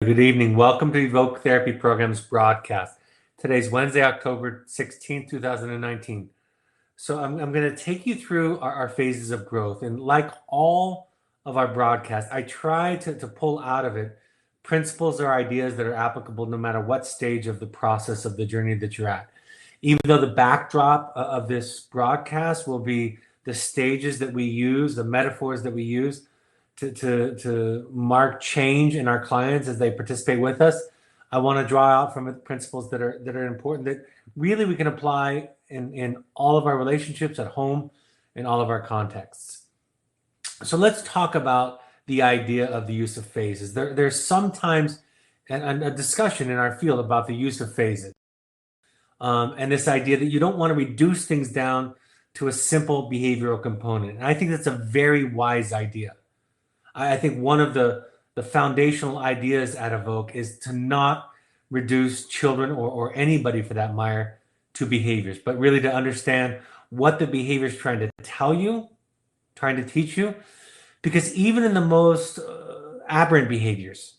Good evening. Welcome to Evoke Therapy Program's broadcast. Today's Wednesday, October 16th, 2019. So I'm going to take you through our phases of growth. And like all of our broadcasts, I try to pull out of it principles or ideas that are applicable no matter what stage of the process of the journey that you're at. Even though the backdrop of this broadcast will be the stages that we use, the metaphors that we use, to mark change in our clients as they participate with us. I want to draw out from it principles that are important that really we can apply in all of our relationships at home, in all of our contexts. So let's talk about the idea of the use of phases. There's sometimes a discussion in our field about the use of phases, and this idea that you don't want to reduce things down to a simple behavioral component. And I think that's a very wise idea. I think one of the foundational ideas at Evoke is to not reduce children or anybody for that matter to behaviors, but really to understand what the behavior is trying to tell you, trying to teach you. Because even in the most aberrant behaviors,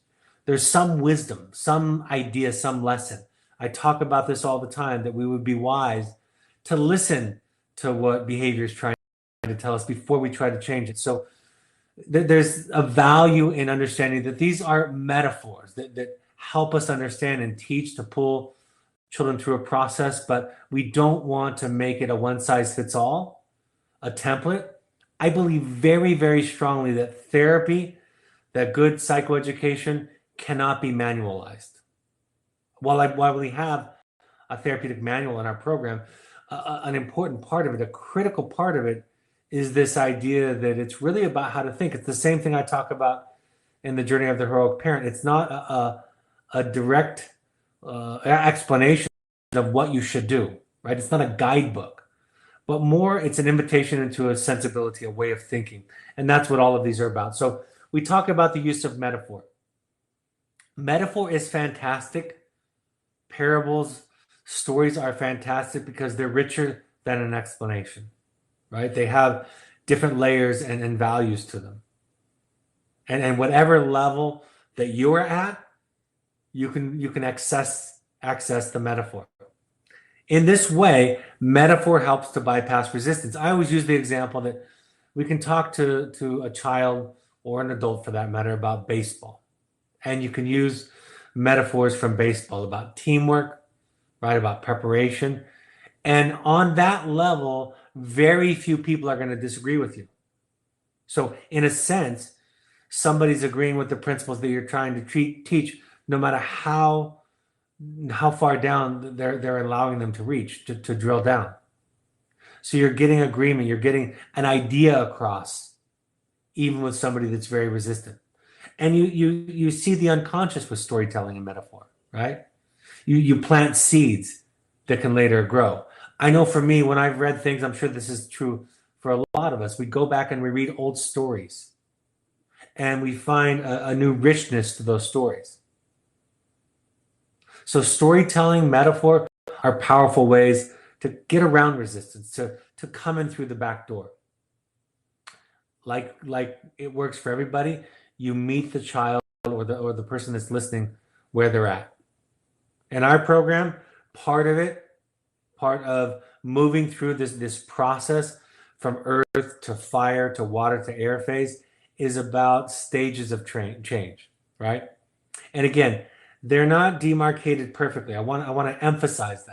there's some wisdom, some idea, some lesson. I talk about this all the time, that we would be wise to listen to what behavior is trying to tell us before we try to change it. So there's a value in understanding that these are metaphors that help us understand and teach to pull children through a process, but we don't want to make it a one size fits all, a template. I believe very, very strongly that therapy, that good psychoeducation cannot be manualized. While we have a therapeutic manual in our program, an important part of it, a critical part of it, is this idea that it's really about how to think. It's the same thing I talk about in the journey of the heroic parent. It's not a direct explanation of what you should do, right? It's not a guidebook, but more it's an invitation into a sensibility, a way of thinking. And that's what all of these are about. So we talk about the use of metaphor. Metaphor is fantastic. Parables, stories are fantastic because they're richer than an explanation. Right? They have different layers and values to them. And whatever level that you're at, you can access the metaphor. In this way, metaphor helps to bypass resistance. I always use the example that we can talk to a child or an adult for that matter about baseball. And you can use metaphors from baseball about teamwork, right? About preparation. And on that level, very few people are going to disagree with you. So in a sense, somebody's agreeing with the principles that you're trying to teach, no matter how far down they're allowing them to reach, to drill down. So you're getting agreement, you're getting an idea across, even with somebody that's very resistant. And you see the unconscious with storytelling and metaphor, right? You plant seeds that can later grow. I know for me, when I've read things, I'm sure this is true for a lot of us, we go back and we read old stories and we find a new richness to those stories. So storytelling, metaphor are powerful ways to get around resistance, to come in through the back door. Like it works for everybody, you meet the child or the person that's listening where they're at. In our program, part of moving through this process from earth to fire to water to air phase is about stages of change, right? And again, they're not demarcated perfectly. I want to emphasize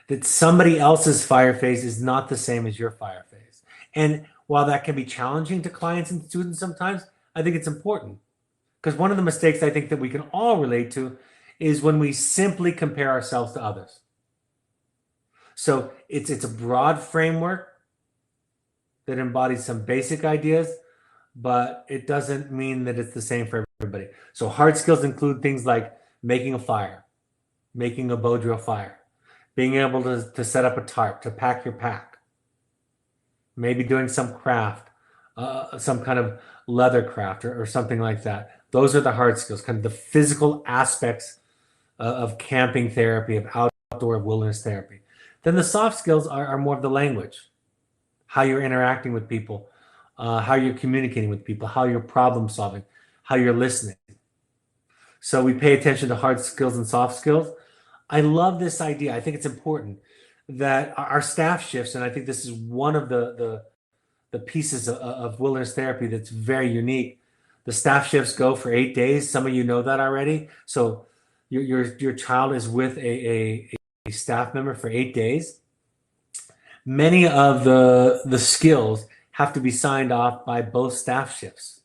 that somebody else's fire phase is not the same as your fire phase. And while that can be challenging to clients and students sometimes, I think it's important, because one of the mistakes I think that we can all relate to is when we simply compare ourselves to others. So it's a broad framework that embodies some basic ideas, but it doesn't mean that it's the same for everybody. So hard skills include things like making a fire, making a bow drill fire, being able to set up a tarp, to pack your pack, maybe doing some craft, some kind of leather craft or something like that. Those are the hard skills, kind of the physical aspects of camping therapy, of outdoor wilderness therapy. Then the soft skills are more of the language, how you're interacting with people, how you're communicating with people, how you're problem solving, how you're listening. So we pay attention to hard skills and soft skills. I love this idea. I think it's important that our staff shifts, and I think this is one of the pieces of wilderness therapy that's very unique. The staff shifts go for 8 days. Some of you know that already. So your child is with a staff member for 8 days. Many of the skills have to be signed off by both staff shifts.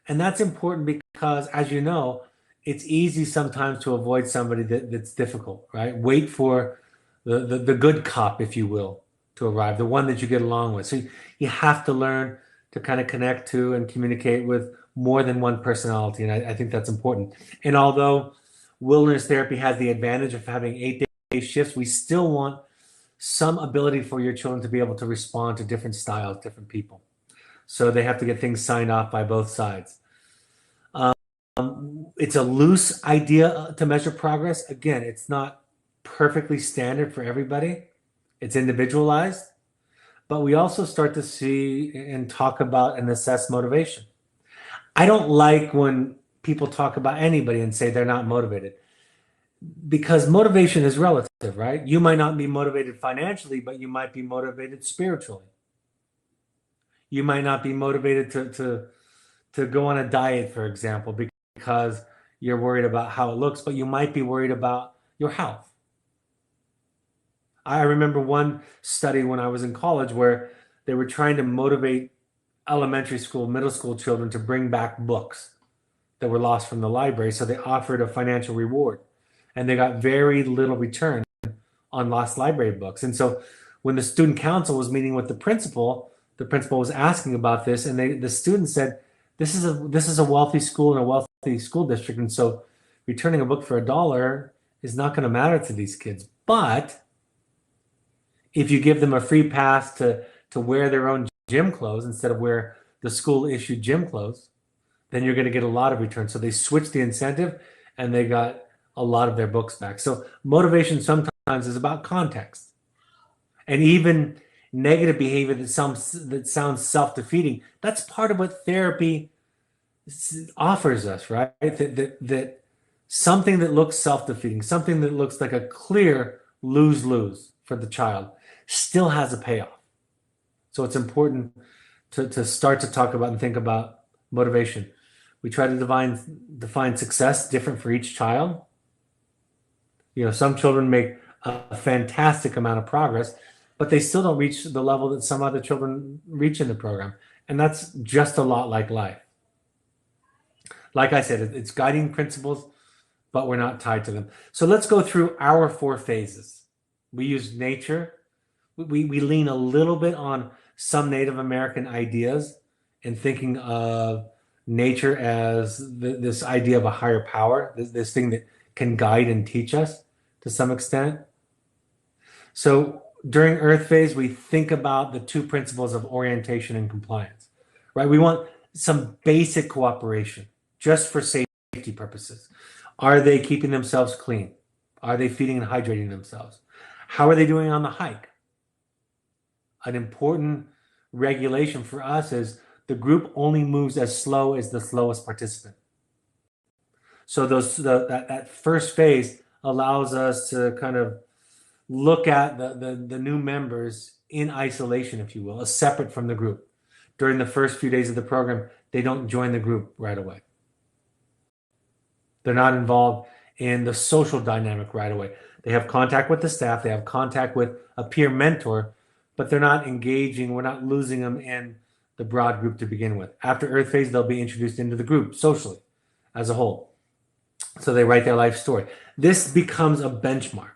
And that's important because, as you know, it's easy sometimes to avoid somebody that's difficult, right? Wait for the good cop, if you will, to arrive, the one that you get along with. So you have to learn to kind of connect to and communicate with more than one personality. And I think that's important. And although wilderness therapy has the advantage of having 8-day shifts, we still want some ability for your children to be able to respond to different styles, different people. So they have to get things signed off by both sides. It's a loose idea to measure progress. Again, it's not perfectly standard for everybody. It's individualized, but we also start to see and talk about and assess motivation. I don't like when people talk about anybody and say they're not motivated, because motivation is relative, right? You might not be motivated financially, but you might be motivated spiritually. You might not be motivated to go on a diet, for example, because you're worried about how it looks, but you might be worried about your health. I remember one study when I was in college where they were trying to motivate elementary school, middle school children to bring back books that were lost from the library. So they offered a financial reward, and they got very little return on lost library books. And so when the student council was meeting with the principal was asking about this, and the student said, this is a wealthy school in a wealthy school district, and so returning a book for $1 is not going to matter to these kids. But if you give them a free pass to wear their own gym clothes instead of wear the school issued gym clothes, then you're going to get a lot of return. So they switched the incentive, and they got a lot of their books back. So motivation sometimes is about context, and even negative behavior that sounds self-defeating. That's part of what therapy offers us, right? That something that looks self-defeating, something that looks like a clear lose-lose for the child, still has a payoff. So it's important to start to talk about and think about motivation. We try to define success different for each child. You know, some children make a fantastic amount of progress, but they still don't reach the level that some other children reach in the program. And that's just a lot like life. Like I said, it's guiding principles, but we're not tied to them. So let's go through our 4 phases. We use nature. We lean a little bit on some Native American ideas and thinking of nature as this idea of a higher power, this thing that can guide and teach us to some extent. So during Earth phase, we think about the 2 principles of orientation and compliance, right? We want some basic cooperation just for safety purposes. Are they keeping themselves clean? Are they feeding and hydrating themselves? How are they doing on the hike? An important regulation for us is the group only moves as slow as the slowest participant. So that first phase allows us to kind of look at the new members in isolation, if you will, as separate from the group. During the first few days of the program, they don't join the group right away. They're not involved in the social dynamic right away. They have contact with the staff, they have contact with a peer mentor, but they're not engaging, we're not losing them in the broad group to begin with. After Earth phase, they'll be introduced into the group socially as a whole. So they write their life story. This becomes a benchmark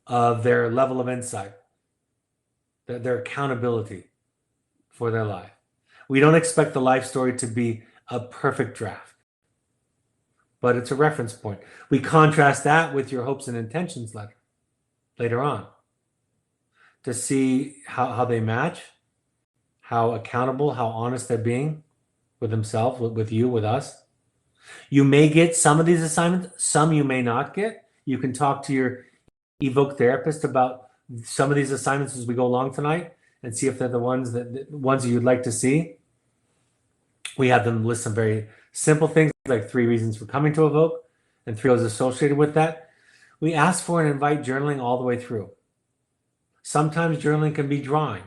of their level of insight, their accountability for their life. We don't expect the life story to be a perfect draft, but it's a reference point. We contrast that with your hopes and intentions letter later on to see how they match, how accountable, how honest they're being with themselves, with you, with us. You may get some of these assignments, some you may not get. You can talk to your Evoke therapist about some of these assignments as we go along tonight and see if they're the ones that you'd like to see. We have them list some very Simple things like 3 reasons for coming to Evoke and 3 goals associated with that. We ask for and invite journaling all the way through. Sometimes journaling can be drawing.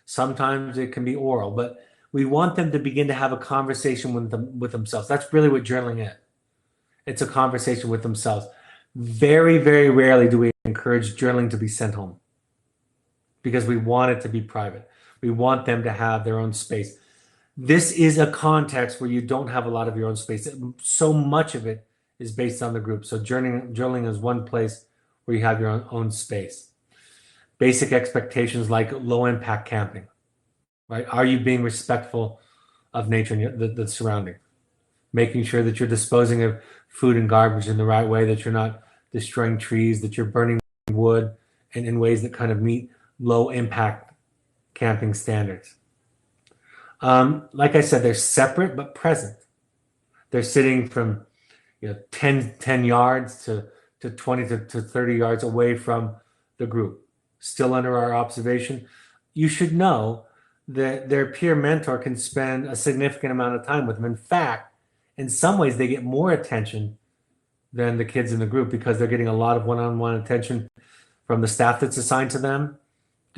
Sometimes it can be oral, but we want them to begin to have a conversation with themselves. That's really what journaling is. It's a conversation with themselves. Very, very rarely do we encourage journaling to be sent home because we want it to be private. We want them to have their own space. This is a context where you don't have a lot of your own space. So much of it is based on the group. So journaling is one place where you have your own space. Basic expectations like low impact camping, right? Are you being respectful of nature and the surrounding? Making sure that you're disposing of food and garbage in the right way, that you're not destroying trees, that you're burning wood and in ways that kind of meet low impact camping standards. Like I said, they're separate but present. They're sitting from 10 yards to 20 to 30 yards away from the group, still under our observation. You should know that their peer mentor can spend a significant amount of time with them. In fact, in some ways, they get more attention than the kids in the group because they're getting a lot of one-on-one attention from the staff that's assigned to them,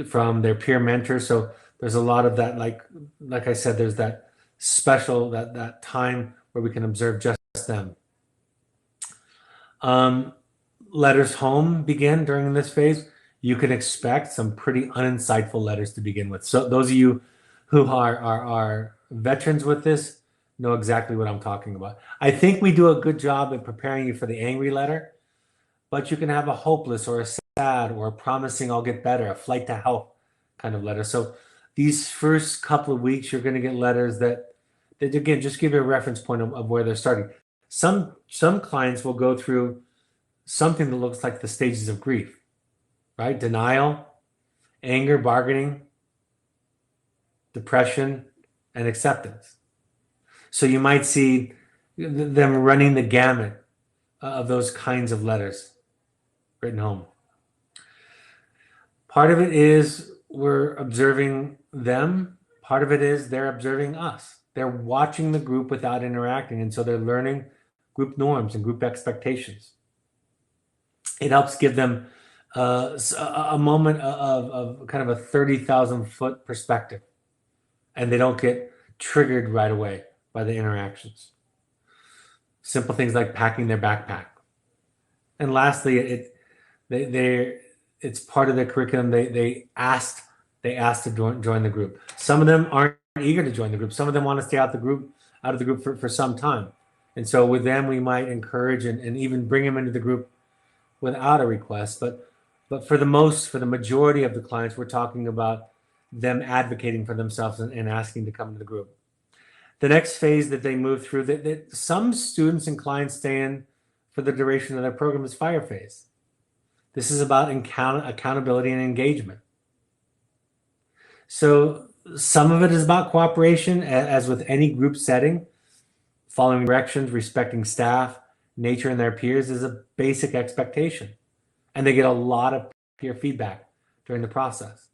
from their peer mentors. So there's a lot of that, like I said, there's that special, that time where we can observe just them. Letters home begin during this phase. You can expect some pretty uninsightful letters to begin with. So those of you who are veterans with this know exactly what I'm talking about. I think we do a good job at preparing you for the angry letter, but you can have a hopeless or a sad or a promising I'll get better, a flight to health kind of letter. So these first couple of weeks, you're going to get letters that again, just give you a reference point of where they're starting. Some clients will go through something that looks like the stages of grief, right? Denial, anger, bargaining, depression, and acceptance. So you might see them running the gamut of those kinds of letters written home. Part of it is we're observing them. Part of it is they're observing us. They're watching the group without interacting, and so they're learning group norms and group expectations. It helps give them a moment of kind of a 30,000-foot perspective, and they don't get triggered right away by the interactions. Simple things like packing their backpack. And lastly, it's part of their curriculum. They asked to join the group. Some of them aren't eager to join the group. Some of them want to stay out of the group for some time. And so with them, we might encourage and even bring them into the group without a request. But for the majority of the clients, we're talking about them advocating for themselves and asking to come into the group. The next phase that they move through, that some students and clients stay in for the duration of their program, is fire phase. This is about accountability and engagement. So some of it is about cooperation, as with any group setting. Following directions, respecting staff, nature, and their peers is a basic expectation. And they get a lot of peer feedback during the process.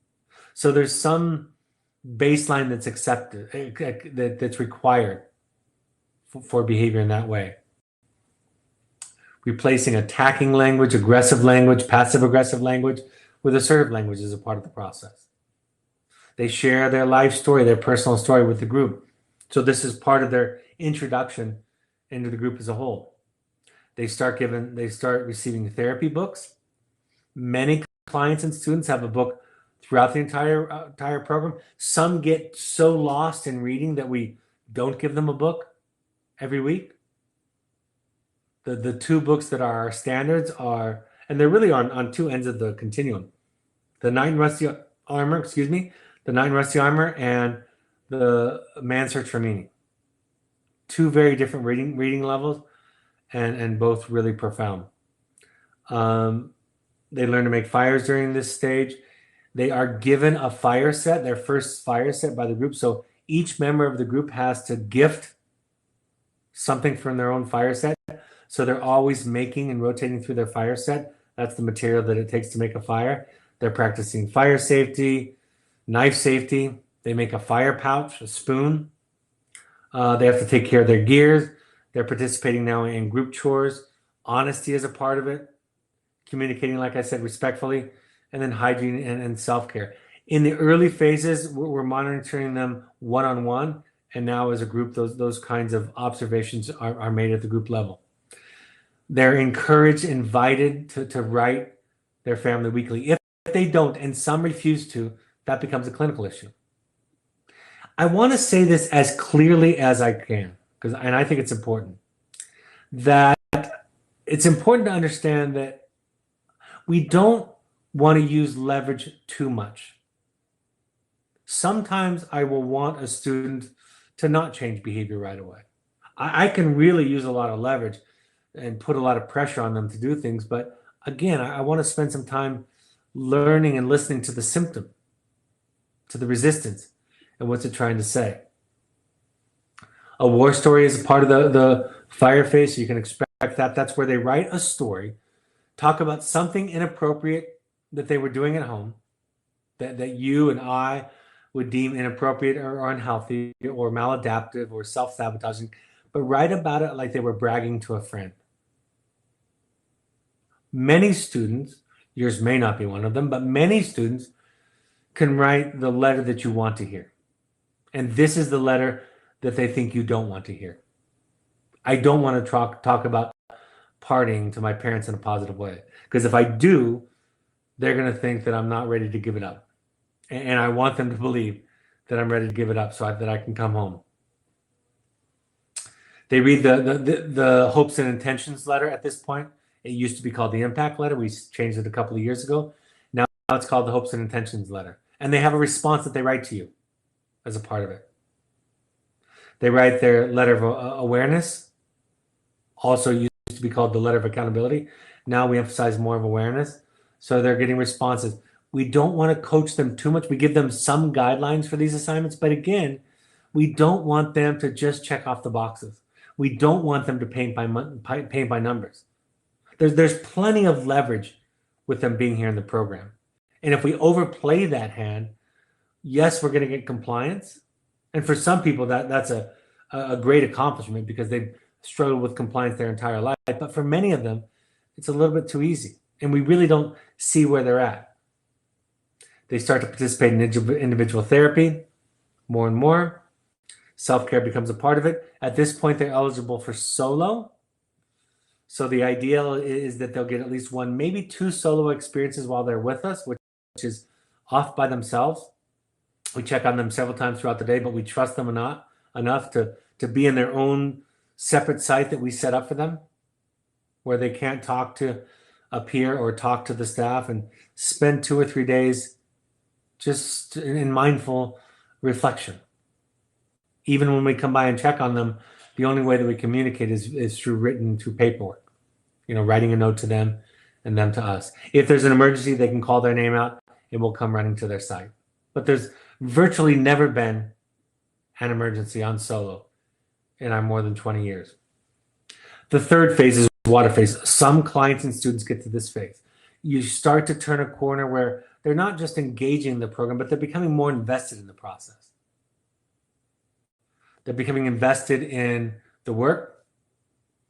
So there's some baseline that's accepted, that's required for behavior in that way. Replacing attacking language, aggressive language, passive-aggressive language with assertive language is a part of the process. They share their life story, their personal story with the group. So this is part of their introduction into the group as a whole. They start receiving therapy books. Many clients and students have a book throughout the entire program. Some get so lost in reading that we don't give them a book every week. The 2 books that are our standards are, and they're really on 2 ends of the continuum. The Knight in Rusty Armor, and the Man's Search for Meaning. 2 very different reading levels, and both really profound. They learn to make fires during this stage. They are given a fire set, their first fire set by the group. So each member of the group has to gift something from their own fire set. So they're always making and rotating through their fire set. That's the material that it takes to make a fire. They're practicing fire safety, knife safety. They make a fire pouch, a spoon. They have to take care of their gears. They're participating now in group chores. Honesty is a part of it. Communicating, like I said, respectfully, and then hygiene and self-care. In the early phases, we're monitoring them one-on-one, and now as a group, those kinds of observations are made at the group level. They're encouraged, invited to write their family weekly. If they don't, and some refuse to, that becomes a clinical issue. I want to say this as clearly as I can, and I think it's important, that it's important to understand that we don't want to use leverage too much. Sometimes I will want a student to not change behavior right away. I can really use a lot of leverage and put a lot of pressure on them to do things. But again, I want to spend some time learning and listening to the symptom, to the resistance, and what's it trying to say. A war story is a part of the fire phase, so you can expect that. That's where they write a story, talk about something inappropriate that they were doing at home, that you and I would deem inappropriate or unhealthy or maladaptive or self-sabotaging, but write about it like they were bragging to a friend. Many students, yours may not be one of them, but many students can write the letter that you want to hear. And this is the letter that they think you don't want to hear. I don't want to talk about partying to my parents in a positive way, because if I do, they're going to think that I'm not ready to give it up. And I want them to believe that I'm ready to give it up so that I can come home. They read the hopes and intentions letter at this point. It used to be called the impact letter. We changed it a couple of years ago. Now it's called the hopes and intentions letter. And they have a response that they write to you as a part of it. They write their letter of awareness, also used to be called the letter of accountability. Now we emphasize more of awareness. So they're getting responses. We don't want to coach them too much. We give them some guidelines for these assignments, but again, we don't want them to just check off the boxes. We don't want them to paint by numbers. There's plenty of leverage with them being here in the program. And if we overplay that hand, yes, we're going to get compliance. And for some people, that's a great accomplishment because they've struggled with compliance their entire life. But for many of them, it's a little bit too easy. And we really don't see where they're at. They start to participate in individual therapy more and more. Self-care becomes a part of it. At this point, they're eligible for solo. So the ideal is that they'll get at least one, maybe two solo experiences while they're with us, which is off by themselves. We check on them several times throughout the day, but we trust them enough to be in their own separate site that we set up for them, where they can't talk to a peer or talk to the staff, and spend 2 or 3 days just in mindful reflection. Even when we come by and check on them, the only way that we communicate is through paperwork, writing a note to them and them to us. If there's an emergency, they can call their name out and we'll come running to their site. But there's virtually never been an emergency on solo in our more than 20 years. The third phase is water phase. Some clients and students get to this phase. You start to turn a corner where they're not just engaging in the program, but they're becoming more invested in the process. They're becoming invested in the work,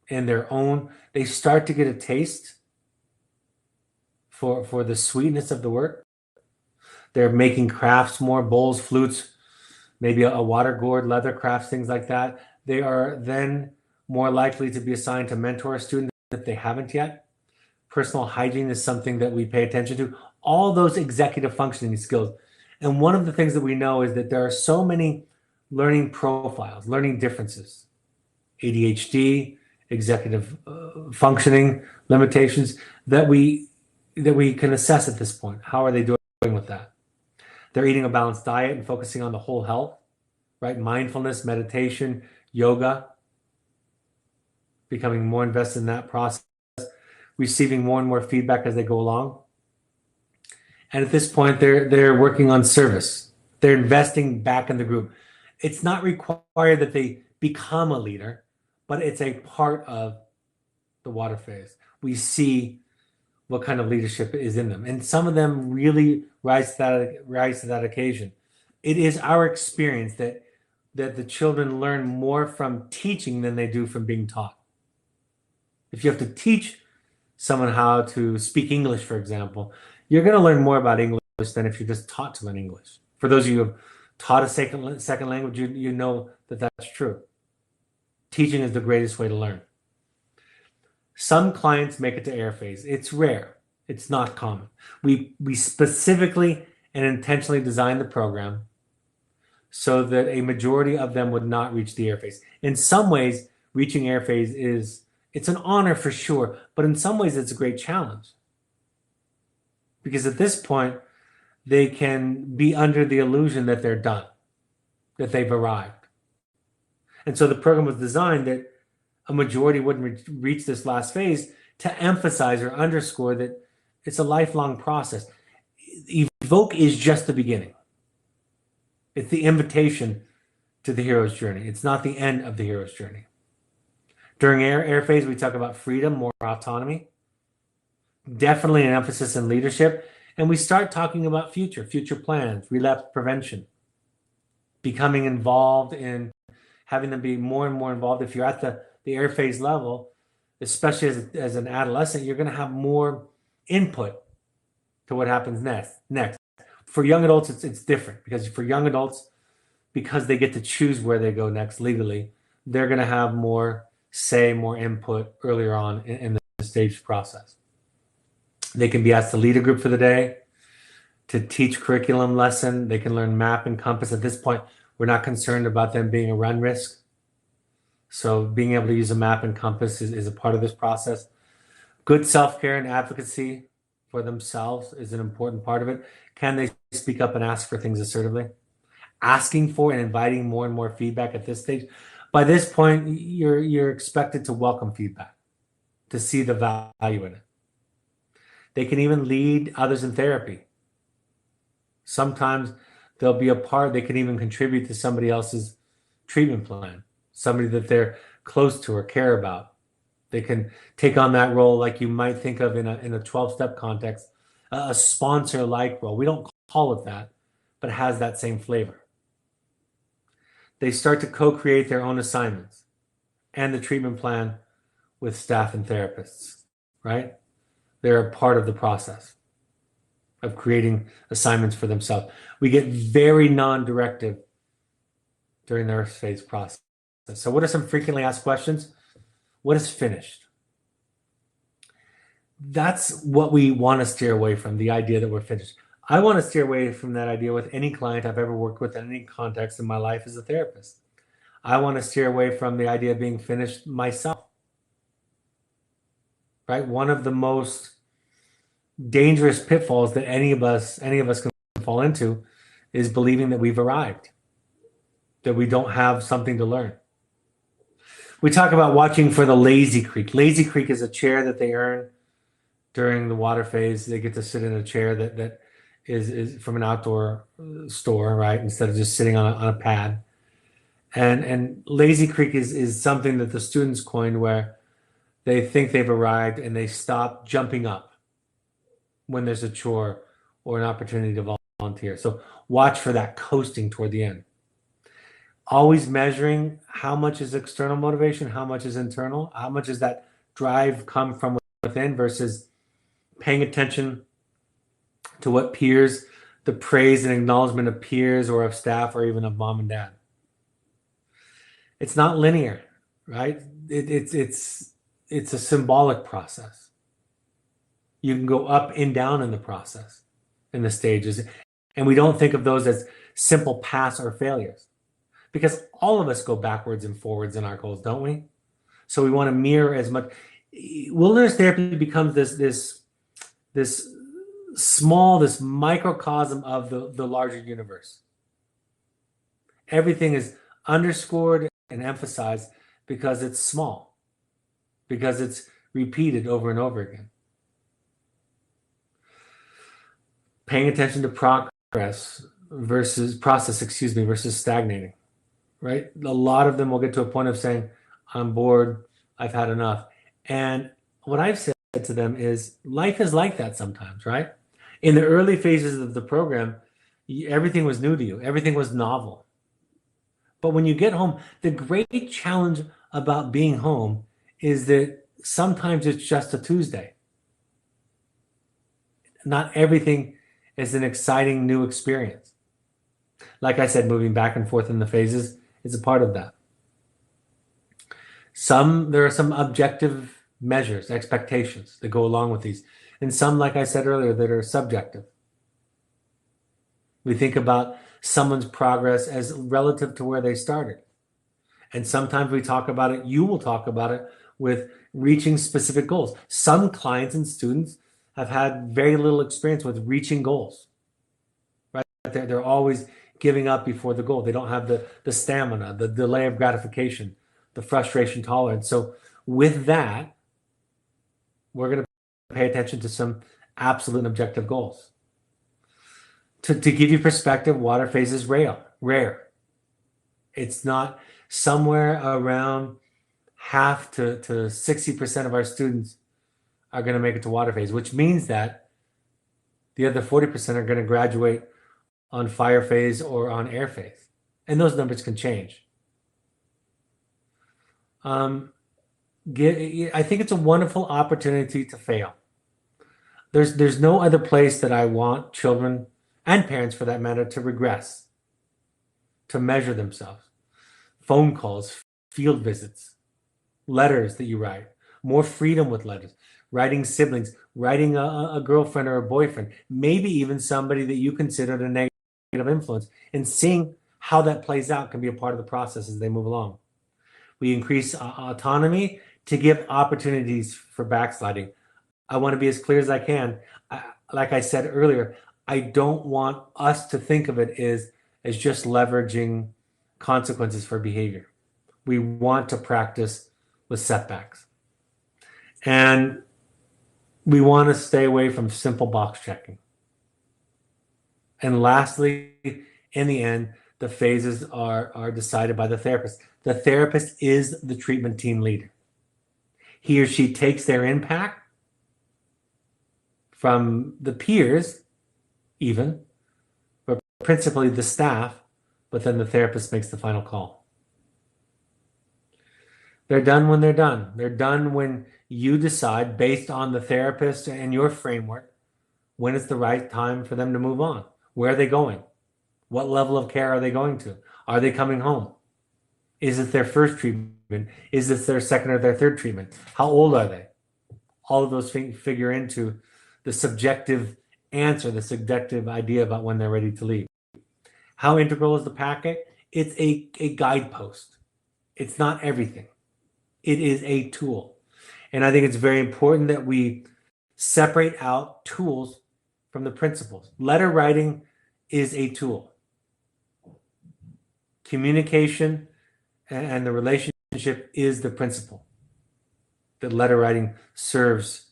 in their own. They start to get a taste for the sweetness of the work. They're making crafts more, bowls, flutes, maybe a water gourd, leather crafts, things like that. They are then more likely to be assigned to mentor a student if they haven't yet. Personal hygiene is something that we pay attention to. All those executive functioning skills. And one of the things that we know is that there are so many learning profiles, learning differences, ADHD, executive functioning limitations that we can assess at this point. How are they doing with that? They're eating a balanced diet and focusing on the whole health, right? Mindfulness, meditation, yoga, becoming more invested in that process, receiving more and more feedback as they go along. And at this point, they're working on service. They're investing back in the group. It's not required that they become a leader, but it's a part of the water phase. We see what kind of leadership is in them. And some of them really rise to that occasion. It is our experience that that the children learn more from teaching than they do from being taught. If you have to teach someone how to speak English, for example, you're going to learn more about English than if you're just taught to learn English. For those of you who have taught a second language, you know that that's true. Teaching is the greatest way to learn. Some clients make it to air phase. It's rare. It's not common. We specifically and intentionally designed the program so that a majority of them would not reach the air phase. In some ways, reaching air phase it's an honor for sure, but in some ways it's a great challenge. Because at this point, they can be under the illusion that they're done, that they've arrived. And so the program was designed that a majority wouldn't reach this last phase to emphasize or underscore that it's a lifelong process. Evoke is just the beginning. It's the invitation to the hero's journey. It's not the end of the hero's journey. During air phase, we talk about freedom, more autonomy, definitely an emphasis in leadership. And we start talking about future plans, relapse prevention, becoming involved in having them be more and more involved. If you're at the air phase level, especially as an adolescent, you're going to have more input to what happens next. For young adults, it's different, because for young adults, because they get to choose where they go next legally, they're going to have more say, more input earlier on in the stage process. They can be asked to lead a group for the day, to teach curriculum lesson. They can learn map and compass. At this point, we're not concerned about them being a run risk. So being able to use a map and compass is a part of this process. Good self-care and advocacy for themselves is an important part of it. Can they speak up and ask for things assertively? Asking for and inviting more and more feedback at this stage. By this point, you're expected to welcome feedback, to see the value in it. They can even lead others in therapy. Sometimes they'll be a part, they can even contribute to somebody else's treatment plan, somebody that they're close to or care about. They can take on that role like you might think of in a 12-step context, a sponsor-like role. We don't call it that, but it has that same flavor. They start to co-create their own assignments and the treatment plan with staff and therapists, right? They're a part of the process of creating assignments for themselves. We get very non-directive during the earth phase process. So what are some frequently asked questions? What is finished? That's what we want to steer away from, the idea that we're finished. I want to steer away from that idea with any client I've ever worked with in any context in my life as a therapist. I want to steer away from the idea of being finished myself. Right? One of the most dangerous pitfalls that any of us can fall into is believing that we've arrived, that we don't have something to learn. We talk about watching for the lazy creek. Lazy creek is a chair that they earn during the water phase. They get to sit in a chair that is from an outdoor store, right? Instead of just sitting on a pad. And lazy creek is something that the students coined, where they think they've arrived and they stop jumping up when there's a chore or an opportunity to volunteer. So watch for that coasting toward the end. Always measuring how much is external motivation, how much is internal, how much does that drive come from within versus paying attention to what peers, the praise and acknowledgement of peers or of staff or even of mom and dad. It's not linear, right? It's a symbolic process. You can go up and down in the process, in the stages. And we don't think of those as simple pass or failures, because all of us go backwards and forwards in our goals, don't we? So we want to mirror as much. Wilderness therapy becomes this small, this microcosm of the larger universe. Everything is underscored and emphasized because it's small, because it's repeated over and over again. Paying attention to process versus stagnating, right? A lot of them will get to a point of saying, I'm bored, I've had enough. And what I've said to them is, life is like that sometimes, right? In the early phases of the program, everything was new to you. Everything was novel. But when you get home, the great challenge about being home is that sometimes it's just a Tuesday. Not everything is an exciting new experience. Like I said, moving back and forth in the phases is a part of that. There are some objective measures, expectations that go along with these. And some, like I said earlier, that are subjective. We think about someone's progress as relative to where they started. And sometimes we talk about it, you will talk about it with reaching specific goals. Some clients and students have had very little experience with reaching goals, right? They're always giving up before the goal. They don't have the stamina, the delay of gratification, the frustration tolerance. So with that, we're going to pay attention to some absolute and objective goals. To give you perspective, water phase is rare. It's not somewhere around half to 60% of our students are going to make it to water phase, which means that the other 40% are going to graduate on fire phase or on air phase. And those numbers can change. I think it's a wonderful opportunity to fail. There's no other place that I want children and parents, for that matter, to regress, to measure themselves. Phone calls, field visits, letters that you write, more freedom with letters, writing siblings, writing a girlfriend or a boyfriend, maybe even somebody that you considered a negative influence, and seeing how that plays out can be a part of the process as they move along. We increase autonomy to give opportunities for backsliding. I want to be as clear as I can. Like I said earlier, I don't want us to think of it as just leveraging consequences for behavior. We want to practice with setbacks. And we want to stay away from simple box checking. And lastly, in the end, the phases are decided by the therapist. The therapist is the treatment team leader. He or she takes their impact from the peers, even, but principally the staff, but then the therapist makes the final call. They're done when they're done. They're done when you decide, based on the therapist and your framework, when it's the right time for them to move on. Where are they going? What level of care are they going to? Are they coming home? Is it their first treatment? Is this their second or their third treatment? How old are they? All of those figure into the subjective answer, the subjective idea about when they're ready to leave. How integral is the packet? It's a guidepost. It's not everything. It is a tool. And I think it's very important that we separate out tools from the principles. Letter writing is a tool. Communication and the relationship is the principle that letter writing serves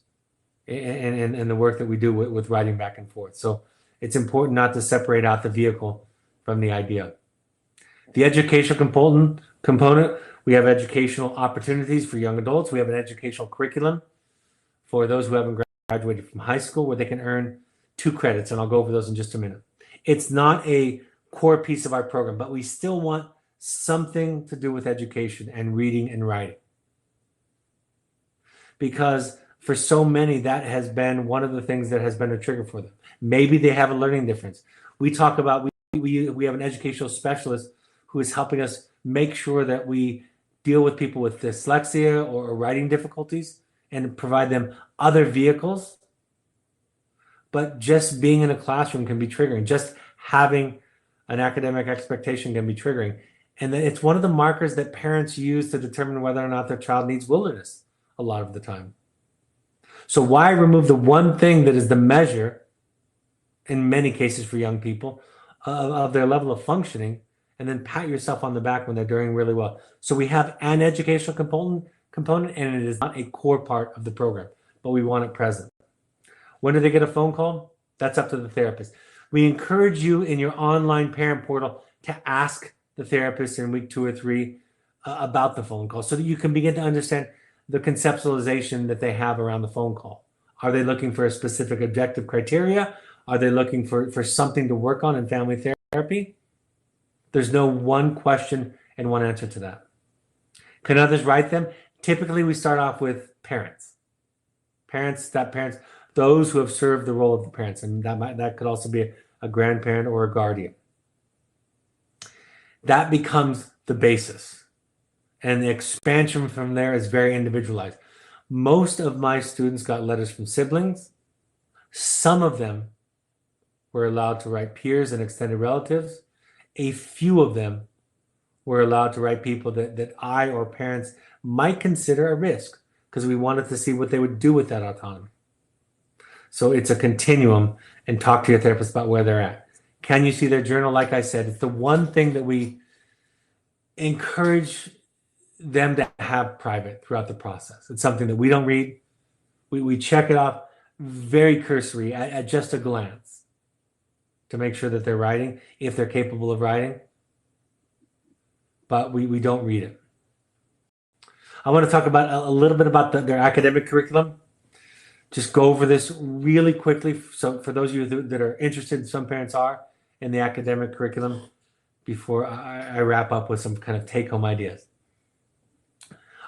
in the work that we do with writing back and forth. So it's important not to separate out the vehicle from the idea. The educational component, we have educational opportunities for young adults. We have an educational curriculum for those who haven't graduated from high school where they can earn 2 credits, and I'll go over those in just a minute. It's not a core piece of our program, but we still want something to do with education and reading and writing. Because for so many, that has been one of the things that has been a trigger for them. Maybe they have a learning difference. We talk about, we have an educational specialist who is helping us make sure that we deal with people with dyslexia or writing difficulties and provide them other vehicles. But just being in a classroom can be triggering. Just having an academic expectation can be triggering. And it's one of the markers that parents use to determine whether or not their child needs wilderness a lot of the time. So why remove the one thing that is the measure, in many cases for young people, of their level of functioning, and then pat yourself on the back when they're doing really well? So we have an educational component, and it is not a core part of the program, but we want it present. When do they get a phone call? That's up to the therapist. We encourage you in your online parent portal to ask the therapist in week 2 or 3 about the phone call so that you can begin to understand the conceptualization that they have around the phone call. Are they looking for a specific objective criteria? Are they looking for something to work on in family therapy? There's no one question and one answer to that. Can others write them? Typically, we start off with parents. Parents, those who have served the role of the parents, and that could also be a grandparent or a guardian. That becomes the basis, and the expansion from there is very individualized. Most of my students got letters from siblings. Some of them were allowed to write peers and extended relatives. A few of them were allowed to write people that I or parents might consider a risk, because we wanted to see what they would do with that autonomy. So it's a continuum, and talk to your therapist about where they're at. Can you see their journal? Like I said, it's the one thing that we encourage them to have private throughout the process. It's something that we don't read. We check it off very cursory at just a glance to make sure that they're writing, if they're capable of writing, but we don't read it. I want to talk about a little bit about their academic curriculum. Just go over this really quickly. So for those of you that are interested, some parents are, in the academic curriculum, before I wrap up with some kind of take-home ideas.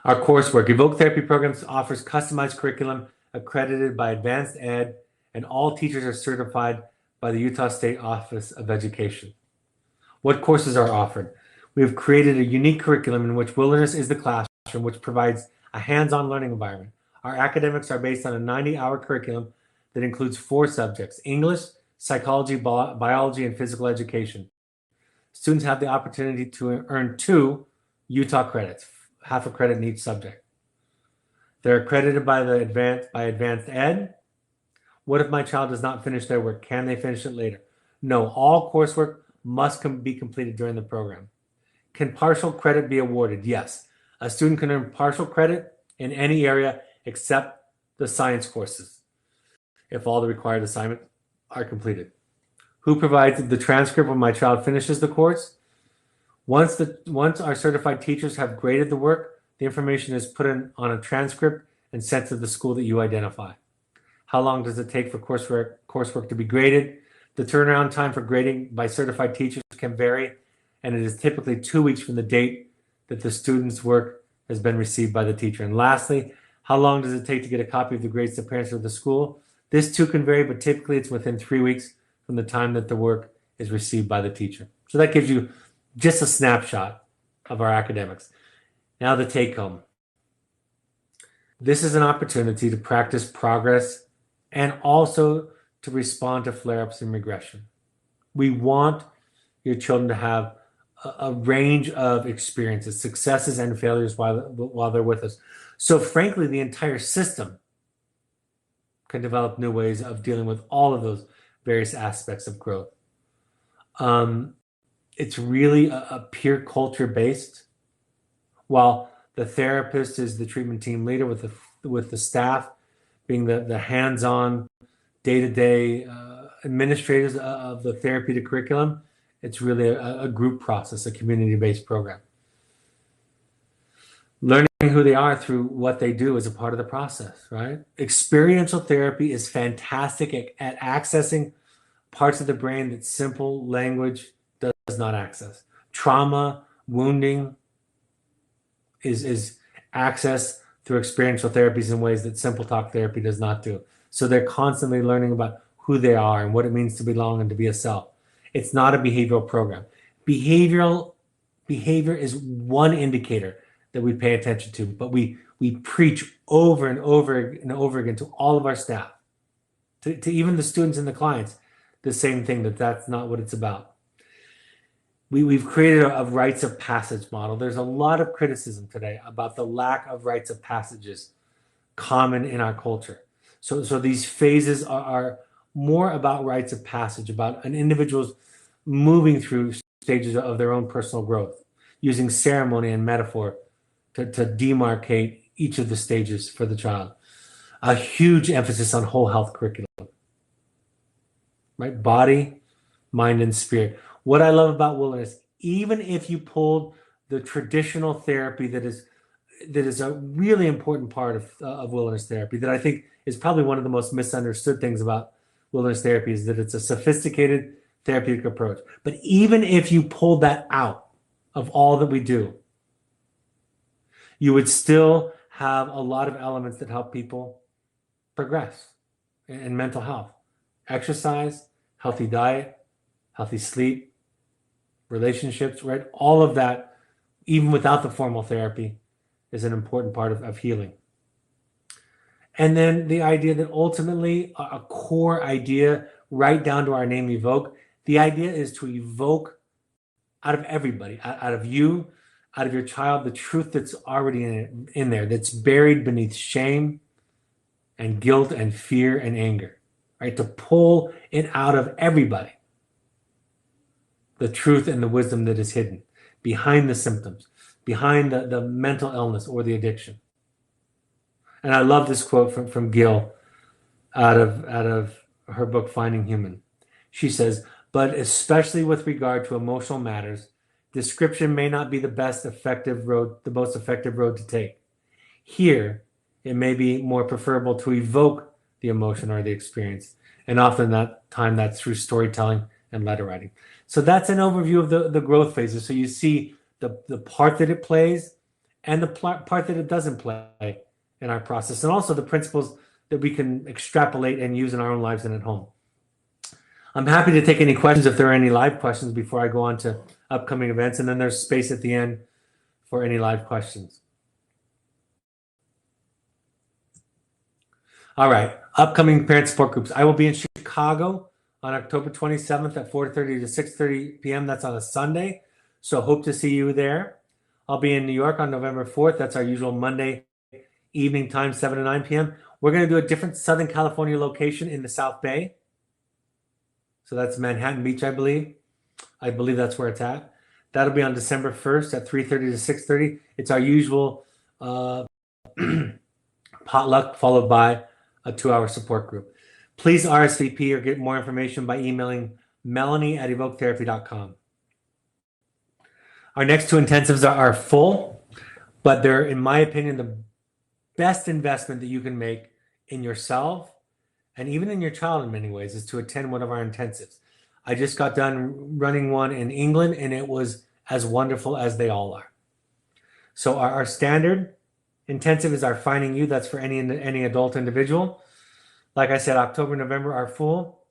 Our coursework, Evoke Therapy Programs offers customized curriculum accredited by Advanced Ed, and all teachers are certified by the Utah State Office of Education. What courses are offered? We have created a unique curriculum in which wilderness is the classroom, which provides a hands-on learning environment. Our academics are based on a 90-hour curriculum that includes 4 subjects: English, psychology, biology, and physical education. Students have the opportunity to earn 2 Utah credits, half a credit in each subject. They're accredited by Advanced Ed. What if my child does not finish their work? Can they finish it later? No, all coursework must be completed during the program. Can partial credit be awarded? Yes. A student can earn partial credit in any area except the science courses, if all the required assignments are completed. Who provides the transcript when my child finishes the course? Once our certified teachers have graded the work, the information is put on a transcript and sent to the school that you identify. How long does it take for coursework to be graded? The turnaround time for grading by certified teachers can vary, and it is typically 2 weeks from the date that the student's work has been received by the teacher. And lastly, how long does it take to get a copy of the grades to parents or the school? This too can vary, but typically it's within 3 weeks from the time that the work is received by the teacher. So that gives you just a snapshot of our academics. Now the take home. This is an opportunity to practice progress and also to respond to flare-ups and regression. We want your children to have a range of experiences, successes and failures while they're with us. So frankly, the entire system can develop new ways of dealing with all of those various aspects of growth. It's really a peer culture based, while the therapist is the treatment team leader, with the staff being the hands-on, day-to-day administrators of the therapeutic curriculum. It's really a group process, a community-based program. Learning who they are through what they do is a part of the process, right? Experiential therapy is fantastic at accessing parts of the brain that simple language does not access. Trauma, wounding is accessed through experiential therapies in ways that simple talk therapy does not do. So they're constantly learning about who they are and what it means to belong and to be a self. It's not a behavioral program. Behavior is one indicator that we pay attention to, but we preach over and over and over again to all of our staff, to even the students and the clients, the same thing, that's not what it's about. We've created a rites of passage model. There's a lot of criticism today about the lack of rites of passages common in our culture. So these phases are more about rites of passage, about an individual's moving through stages of their own personal growth, using ceremony and metaphor to demarcate each of the stages for the child. A huge emphasis on whole health curriculum, right? Body, mind, and spirit. What I love about wilderness, even if you pulled the traditional therapy that is a really important part of wilderness therapy, that I think is probably one of the most misunderstood things about wilderness therapy, is that it's a sophisticated therapeutic approach. But even if you pulled that out of all that we do, you would still have a lot of elements that help people progress in mental health. Exercise, healthy diet, healthy sleep, relationships, right? All of that, even without the formal therapy, is an important part of healing. And then the idea that ultimately a core idea, right down to our name, Evoke, the idea is to evoke out of everybody, out of you, out of your child, the truth that's already in there, that's buried beneath shame and guilt and fear and anger, right? To pull it out of everybody, the truth and the wisdom that is hidden behind the symptoms, behind the mental illness or the addiction. And I love this quote from Gill out of her book, Finding Human. She says, but especially with regard to emotional matters, description may not be the most effective road to take. Here, it may be more preferable to evoke the emotion or the experience. And often that time that's through storytelling and letter writing. So that's an overview of the growth phases. So you see the part that it plays and the part that it doesn't play in our process, and also the principles that we can extrapolate and use in our own lives and at home. I'm happy to take any questions if there are any live questions before I go on to upcoming events, and then there's space at the end for any live questions. All right, upcoming parent support groups. I will be in Chicago on October 27th at 4:30 to 6:30 p.m. That's on a Sunday, so hope to see you there. I'll be in New York on November 4th. That's our usual Monday evening time, 7 to 9 p.m. We're going to do a different Southern California location in the South Bay. So that's Manhattan Beach, I believe. I believe that's where it's at. That'll be on December 1st at 3:30 to 6:30. It's our usual potluck followed by a 2-hour support group. Please RSVP or get more information by emailing melanie@evoketherapy.com. Our next 2 intensives are full, but they're, in my opinion, the best investment that you can make in yourself and even in your child in many ways is to attend one of our intensives. I just got done running one in England, and it was as wonderful as they all are. So our standard intensive is our Finding You. That's for any adult individual. Like I said, October, November are full.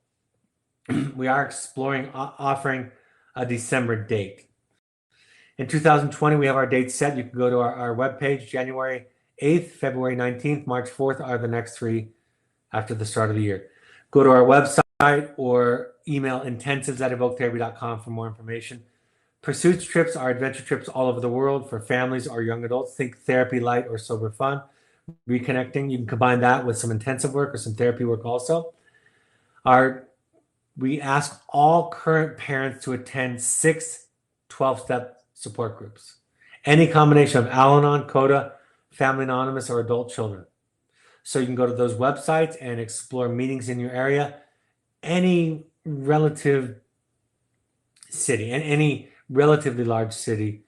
We are exploring offering a December date. In 2020, we have our dates set. You can go to our webpage, January 8th, February 19th, March 4th are the next 3 after the start of the year. Go to our website or email intensives@evoketherapy.com for more information. Pursuits trips are adventure trips all over the world for families or young adults. Think therapy, light, or sober fun. Reconnecting, you can combine that with some intensive work or some therapy work also. We ask all current parents to attend 6 12-step support groups. Any combination of Al-Anon, CODA, Family Anonymous, or adult children. So you can go to those websites and explore meetings in your area. Any relative city and any relatively large city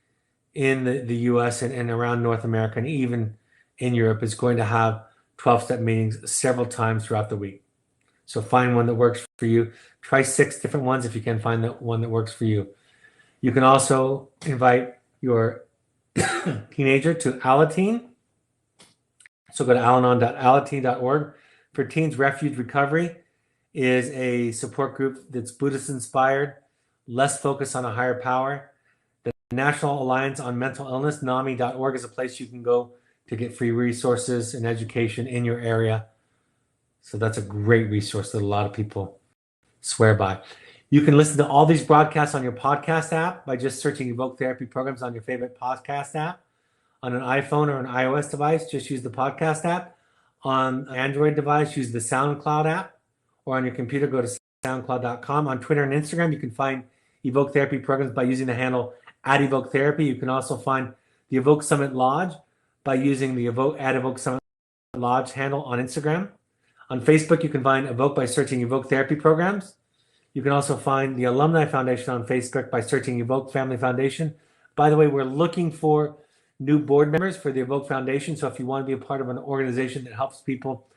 in the US and around North America and even in Europe is going to have 12-step meetings several times throughout the week. So find one that works for you. Try 6 different ones if you can find the one that works for you. You can also invite your teenager to Alateen. So go to alanon.alateen.org. For Teens Refuge Recovery is a support group that's Buddhist inspired, less focused on a higher power. The National Alliance on Mental Illness, NAMI.org, is a place you can go to get free resources and education in your area. So that's a great resource that a lot of people swear by. You can listen to all these broadcasts on your podcast app by just searching Evoke Therapy Programs on your favorite podcast app. On an iPhone or an iOS device, just use the podcast app. On an Android device, use the SoundCloud app. Or on your computer, go to soundcloud.com. On Twitter and Instagram, you can find Evoke Therapy Programs by using the handle @EvokeTherapy. You can also find the Evoke Summit Lodge by using the @Evoke Summit Lodge handle on Instagram. On Facebook, you can find Evoke by searching Evoke Therapy Programs. You can also find the Alumni Foundation on Facebook by searching Evoke Family Foundation. By the way, we're looking for new board members for the Evoke Foundation. So if you want to be a part of an organization that helps people,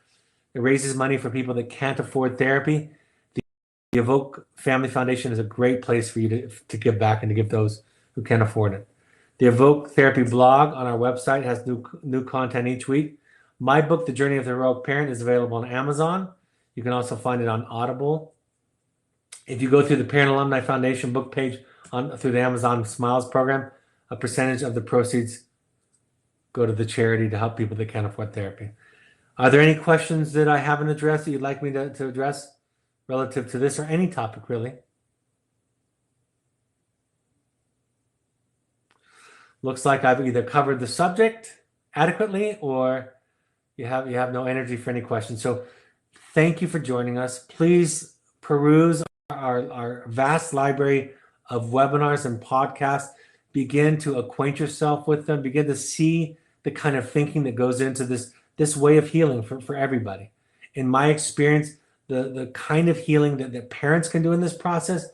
it raises money for people that can't afford therapy, Evoke Family Foundation is a great place for you to give back and to give those who can't afford it. The Evoke Therapy blog on our website has new content each week. My book, The Journey of the Heroic Parent, is available on Amazon. You can also find it on Audible. If you go through the Parent Alumni Foundation book page through the Amazon Smiles program, a percentage of the proceeds go to the charity to help people that can't afford therapy. Are there any questions that I haven't addressed that you'd like me to address relative to this or any topic, really? Looks like I've either covered the subject adequately or you have no energy for any questions. So thank you for joining us. Please peruse our vast library of webinars and podcasts. Begin to acquaint yourself with them. Begin to see the kind of thinking that goes into this way of healing for everybody. In my experience, the kind of healing that parents can do in this process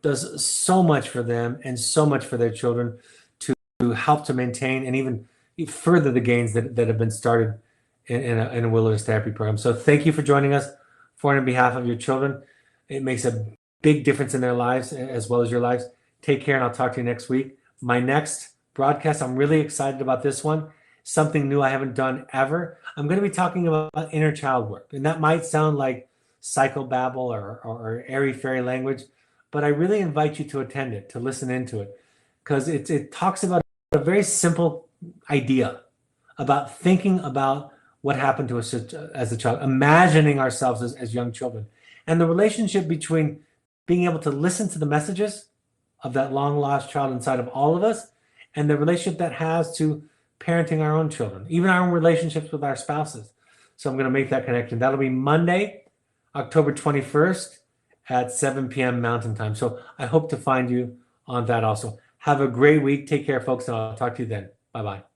does so much for them and so much for their children to help to maintain and even further the gains that have been started in a wilderness therapy program. So thank you for joining us for and on behalf of your children. It makes a big difference in their lives as well as your lives. Take care, and I'll talk to you next week. My next broadcast, I'm really excited about this one. Something new I haven't done ever. I'm going to be talking about inner child work. And that might sound like psychobabble or airy-fairy language, but I really invite you to attend it, to listen into it, because it talks about a very simple idea about thinking about what happened to us as a child, imagining ourselves as young children, and the relationship between being able to listen to the messages of that long-lost child inside of all of us and the relationship that has to parenting our own children, even our own relationships with our spouses. So I'm going to make that connection. That'll be Monday, October 21st at 7 p.m. Mountain Time. So I hope to find you on that also. Have a great week. Take care, folks, and I'll talk to you then. Bye-bye.